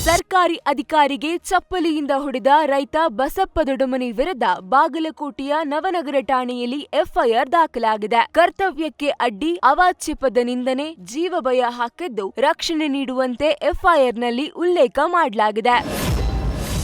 ಸರ್ಕಾರಿ ಅಧಿಕಾರಿಗೆ ಚಪ್ಪಲಿಯಿಂದ ಹೊಡೆದ ರೈತ ಬಸಪ್ಪ ದೊಡ್ಡಮನಿ ವಿರುದ್ಧ ಬಾಗಲಕೋಟೆಯ ನವನಗರ ಠಾಣೆಯಲ್ಲಿ ಎಫ್ಐಆರ್ ದಾಖಲಾಗಿದೆ. ಕರ್ತವ್ಯಕ್ಕೆ ಅಡ್ಡಿ, ಅವಾಚ್ಯ ನಿಂದನೆ, ಜೀವ ಭಯ ಹಾಕಿದ್ದು ರಕ್ಷಣೆ ನೀಡುವಂತೆ ಎಫ್ಐಆರ್ನಲ್ಲಿ ಉಲ್ಲೇಖ ಮಾಡಲಾಗಿದೆ.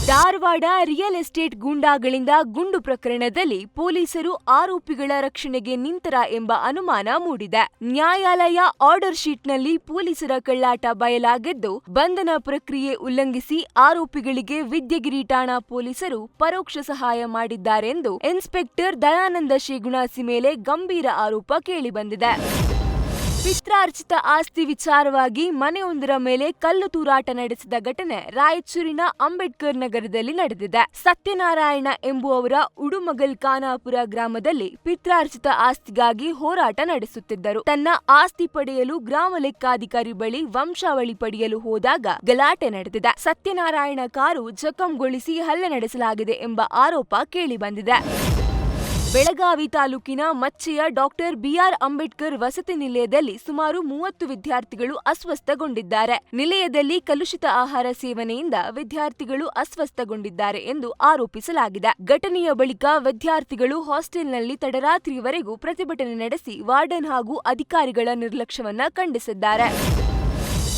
ಧಾರವಾಡ ರಿಯಲ್ ಎಸ್ಟೇಟ್ ಗೂಂಡಾಗಳಿಂದ ಗುಂಡು ಪ್ರಕರಣದಲ್ಲಿ ಪೊಲೀಸರು ಆರೋಪಿಗಳ ರಕ್ಷಣೆಗೆ ನಿಂತರ ಎಂಬ ಅನುಮಾನ ಮೂಡಿದೆ. ನ್ಯಾಯಾಲಯ ಆರ್ಡರ್ ಶೀಟ್ನಲ್ಲಿ ಪೊಲೀಸರ ಕಳ್ಳಾಟ ಬಯಲಾಗಿದ್ದು, ಬಂಧನ ಪ್ರಕ್ರಿಯೆ ಉಲ್ಲಂಘಿಸಿ ಆರೋಪಿಗಳಿಗೆ ವಿದ್ಯಗಿರಿ ಠಾಣಾ ಪೊಲೀಸರು ಪರೋಕ್ಷ ಸಹಾಯ ಮಾಡಿದ್ದಾರೆಂದು ಇನ್ಸ್ಪೆಕ್ಟರ್ ದಯಾನಂದ ಶೇಗುಣಾಸಿ ಮೇಲೆ ಗಂಭೀರ ಆರೋಪ ಕೇಳಿಬಂದಿದೆ. ಪಿತ್ರಾರ್ಜಿತ ಆಸ್ತಿ ವಿಚಾರವಾಗಿ ಮನೆಯೊಂದರ ಮೇಲೆ ಕಲ್ಲು ತೂರಾಟ ನಡೆಸಿದ ಘಟನೆ ರಾಯಚೂರಿನ ಅಂಬೇಡ್ಕರ್ ನಗರದಲ್ಲಿ ನಡೆದಿದೆ. ಸತ್ಯನಾರಾಯಣ ಎಂಬುವವರ ಉಡುಮಗಲ್ ಖಾನಾಪುರ ಗ್ರಾಮದಲ್ಲಿ ಪಿತ್ರಾರ್ಜಿತ ಆಸ್ತಿಗಾಗಿ ಹೋರಾಟ ನಡೆಸುತ್ತಿದ್ದರು. ತನ್ನ ಆಸ್ತಿ ಪಡೆಯಲು ಗ್ರಾಮ ಲೆಕ್ಕಾಧಿಕಾರಿ ಬಳಿ ವಂಶಾವಳಿ ಪಡೆಯಲು ಹೋದಾಗ ಗಲಾಟೆ ನಡೆದಿದೆ. ಸತ್ಯನಾರಾಯಣ ಕಾರು ಜಖಂಗೊಳಿಸಿ ಹಲ್ಲೆ ನಡೆಸಲಾಗಿದೆ ಎಂಬ ಆರೋಪ ಕೇಳಿಬಂದಿದೆ. ಬೆಳಗಾವಿ ತಾಲೂಕಿನ ಮಚ್ಚೆಯ ಡಾಕ್ಟರ್ ಬಿಆರ್ ಅಂಬೇಡ್ಕರ್ ವಸತಿ ನಿಲಯದಲ್ಲಿ ಸುಮಾರು 30 ವಿದ್ಯಾರ್ಥಿಗಳು ಅಸ್ವಸ್ಥಗೊಂಡಿದ್ದಾರೆ. ನಿಲಯದಲ್ಲಿ ಕಲುಷಿತ ಆಹಾರ ಸೇವನೆಯಿಂದ ವಿದ್ಯಾರ್ಥಿಗಳು ಅಸ್ವಸ್ಥಗೊಂಡಿದ್ದಾರೆ ಎಂದು ಆರೋಪಿಸಲಾಗಿದೆ. ಘಟನೆಯ ಬಳಿಕ ವಿದ್ಯಾರ್ಥಿಗಳು ಹಾಸ್ಟೆಲ್ನಲ್ಲಿ ತಡರಾತ್ರಿಯವರೆಗೂ ಪ್ರತಿಭಟನೆ ನಡೆಸಿ ವಾರ್ಡನ್ ಹಾಗೂ ಅಧಿಕಾರಿಗಳ ನಿರ್ಲಕ್ಷ್ಯವನ್ನ ಖಂಡಿಸಿದ್ದಾರೆ.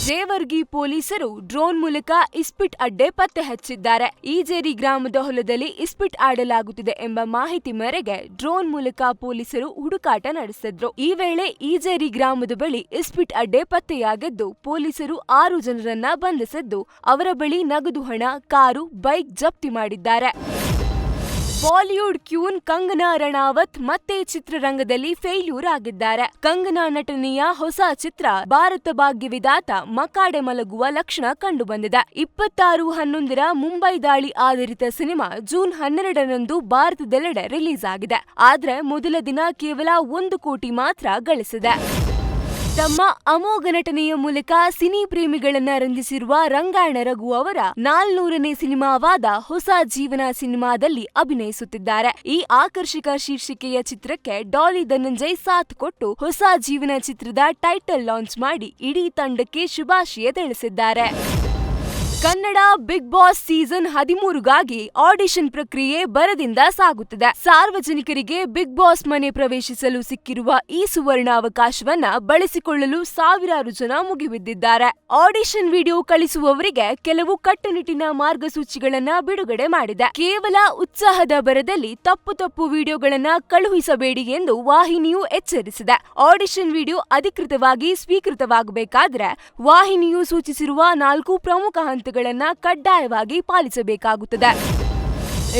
ಜೇವರ್ಗಿ ಪೊಲೀಸರು ಡ್ರೋನ್ ಮೂಲಕ ಇಸ್ಪಿಟ್ ಅಡ್ಡೆ ಪತ್ತೆ ಹಚ್ಚಿದ್ದಾರೆ. ಈಜೇರಿ ಗ್ರಾಮದ ಹೊಲದಲ್ಲಿ ಇಸ್ಪಿಟ್ ಆಡಲಾಗುತ್ತಿದೆ ಎಂಬ ಮಾಹಿತಿ ಮೇರೆಗೆ ಡ್ರೋನ್ ಮೂಲಕ ಪೊಲೀಸರು ಹುಡುಕಾಟ ನಡೆಸಿದ್ರು. ಈ ವೇಳೆ ಈಜೇರಿ ಗ್ರಾಮದ ಬಳಿ ಇಸ್ಪಿಟ್ ಅಡ್ಡೆ ಪತ್ತೆಯಾಗಿದ್ದು, ಪೊಲೀಸರು 6 ಜನರನ್ನ ಬಂಧಿಸಿದ್ದು, ಅವರ ಬಳಿ ನಗದು ಹಣ, ಕಾರು, ಬೈಕ್ ಜಪ್ತಿ ಮಾಡಿದ್ದಾರೆ. ಬಾಲಿವುಡ್ ಕ್ಯೂನ್ ಕಂಗನಾ ರಣಾವತ್ ಮತ್ತೆ ಚಿತ್ರರಂಗದಲ್ಲಿ ಫೇಲ್ಯೂರ್ ಆಗಿದ್ದಾರೆ. ಕಂಗನಾ ನಟನೆಯ ಹೊಸ ಚಿತ್ರ ಭಾರತ ಭಾಗ್ಯ ವಿಧಾತ ಮಕಾಡೆ ಮಲಗುವ ಲಕ್ಷಣ ಕಂಡುಬಂದಿದೆ. 26/11 ಮುಂಬೈ ದಾಳಿ ಆಧಾರಿತ ಸಿನಿಮಾ ಜೂನ್ 12ರಂದು ಭಾರತದೆಲ್ಲೆಡೆ ರಿಲೀಸ್ ಆಗಿದೆ. ಆದ್ರೆ ಮೊದಲ ದಿನ ಕೇವಲ 1 ಕೋಟಿ ಮಾತ್ರ ಗಳಿಸಿದೆ. ತಮ್ಮ ಅಮೋಘ ನಟನೆಯ ಮೂಲಕ ಸಿನಿ ಪ್ರೇಮಿಗಳನ್ನ ರಂಜಿಸಿರುವ ರಂಗಾಯಣ ರಘು ಅವರ 400ನೇ ಸಿನಿಮಾವಾದ ಹೊಸ ಜೀವನ ಸಿನಿಮಾದಲ್ಲಿ ಅಭಿನಯಿಸುತ್ತಿದ್ದಾರೆ. ಈ ಆಕರ್ಷಕ ಶೀರ್ಷಿಕೆಯ ಚಿತ್ರಕ್ಕೆ ಡಾಲಿ ಧನಂಜಯ್ ಸಾಥ್ ಕೊಟ್ಟು ಹೊಸ ಜೀವನ ಚಿತ್ರದ ಟೈಟಲ್ ಲಾಂಚ್ ಮಾಡಿ ಇಡೀ ತಂಡಕ್ಕೆ ಶುಭಾಶಯ ತಿಳಿಸಿದ್ದಾರೆ. ಕನ್ನಡ ಬಿಗ್ ಬಾಸ್ ಸೀಸನ್ 13ಗಾಗಿ ಆಡಿಷನ್ ಪ್ರಕ್ರಿಯೆ ಭರದಿಂದ ಸಾಗುತ್ತಿದೆ. ಸಾರ್ವಜನಿಕರಿಗೆ ಬಿಗ್ ಬಾಸ್ ಮನೆ ಪ್ರವೇಶಿಸಲು ಸಿಕ್ಕಿರುವ ಈ ಸುವರ್ಣಾವಕಾಶವನ್ನ ಬಳಸಿಕೊಳ್ಳಲು ಸಾವಿರಾರು ಜನ ಮುಗಿಬಿದ್ದಿದ್ದಾರೆ. ಆಡಿಷನ್ ವಿಡಿಯೋ ಕಳಿಸುವವರಿಗೆ ಕೆಲವು ಕಟ್ಟುನಿಟ್ಟಿನ ಮಾರ್ಗಸೂಚಿಗಳನ್ನ ಬಿಡುಗಡೆ ಮಾಡಿದೆ. ಕೇವಲ ಉತ್ಸಾಹದ ಭರದಲ್ಲಿ ತಪ್ಪು ವಿಡಿಯೋಗಳನ್ನ ಕಳುಹಿಸಬೇಡಿ ಎಂದು ವಾಹಿನಿಯು ಎಚ್ಚರಿಸಿದೆ. ಆಡಿಷನ್ ವಿಡಿಯೋ ಅಧಿಕೃತವಾಗಿ ಸ್ವೀಕೃತವಾಗಬೇಕಾದ್ರೆ ವಾಹಿನಿಯು ಸೂಚಿಸಿರುವ 4 ಪ್ರಮುಖ ಹಂತಗಳನ್ನ ಕಡ್ಡಾಯವಾಗಿ ಪಾಲಿಸಬೇಕಾಗುತ್ತದೆ.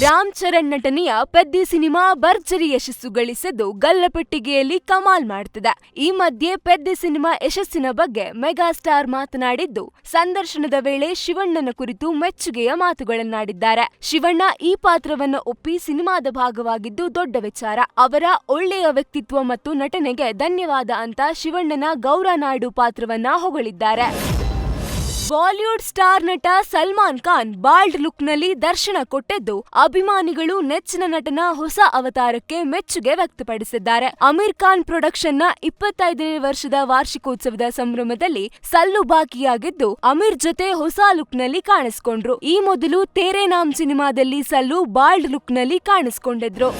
ರಾಮ್ ಚರಣ್ ನಟನೆಯ ಪೆದ್ದಿ ಸಿನಿಮಾ ಭರ್ಜರಿ ಯಶಸ್ಸು ಗಳಿಸಿದ್ದು ಗಲ್ಲಪೆಟ್ಟಿಗೆಯಲ್ಲಿ ಕಮಾಲ್ ಮಾಡ್ತಿದೆ. ಈ ಮಧ್ಯೆ ಪೆದ್ದಿ ಸಿನಿಮಾ ಯಶಸ್ಸಿನ ಬಗ್ಗೆ ಮೆಗಾಸ್ಟಾರ್ ಮಾತನಾಡಿದ್ದು, ಸಂದರ್ಶನದ ವೇಳೆ ಶಿವಣ್ಣನ ಕುರಿತು ಮೆಚ್ಚುಗೆಯ ಮಾತುಗಳನ್ನಾಡಿದ್ದಾರೆ. ಶಿವಣ್ಣ ಈ ಪಾತ್ರವನ್ನ ಒಪ್ಪಿ ಸಿನಿಮಾದ ಭಾಗವಾಗಿದ್ದು ದೊಡ್ಡ ವಿಚಾರ. ಅವರ ಒಳ್ಳೆಯ ವ್ಯಕ್ತಿತ್ವ ಮತ್ತು ನಟನೆಗೆ ಧನ್ಯವಾದ ಅಂತ ಶಿವಣ್ಣನ ಗೌರ ನಾಯ್ಡು ಪಾತ್ರವನ್ನ ಹೊಗಳಿದ್ದಾರೆ. ಬಾಲಿವುಡ್ ಸ್ಟಾರ್ ನಟ ಸಲ್ಮಾನ್ ಖಾನ್ ಬಾಲ್ಡ್ ಲುಕ್ನಲ್ಲಿ ದರ್ಶನ ಕೊಟ್ಟಿದ್ದು, ಅಭಿಮಾನಿಗಳು ನೆಚ್ಚಿನ ನಟನ ಹೊಸ ಅವತಾರಕ್ಕೆ ಮೆಚ್ಚುಗೆ ವ್ಯಕ್ತಪಡಿಸಿದ್ದಾರೆ. ಅಮೀರ್ ಖಾನ್ ಪ್ರೊಡಕ್ಷನ್ನ 25ನೇ ವರ್ಷದ ವಾರ್ಷಿಕೋತ್ಸವದ ಸಂಭ್ರಮದಲ್ಲಿ ಸಲ್ಲು ಭಾಗಿಯಾಗಿದ್ದು, ಅಮೀರ್ ಜೊತೆ ಹೊಸ ಲುಕ್ನಲ್ಲಿ ಕಾಣಿಸಿಕೊಂಡ್ರು. ಈ ಮೊದಲು ತೇರೆ ನಾಮ್ ಸಿನಿಮಾದಲ್ಲಿ ಸಲ್ಲು ಬಾಲ್ಡ್ ಲುಕ್ನಲ್ಲಿ ಕಾಣಿಸಿಕೊಂಡಿದ್ರು.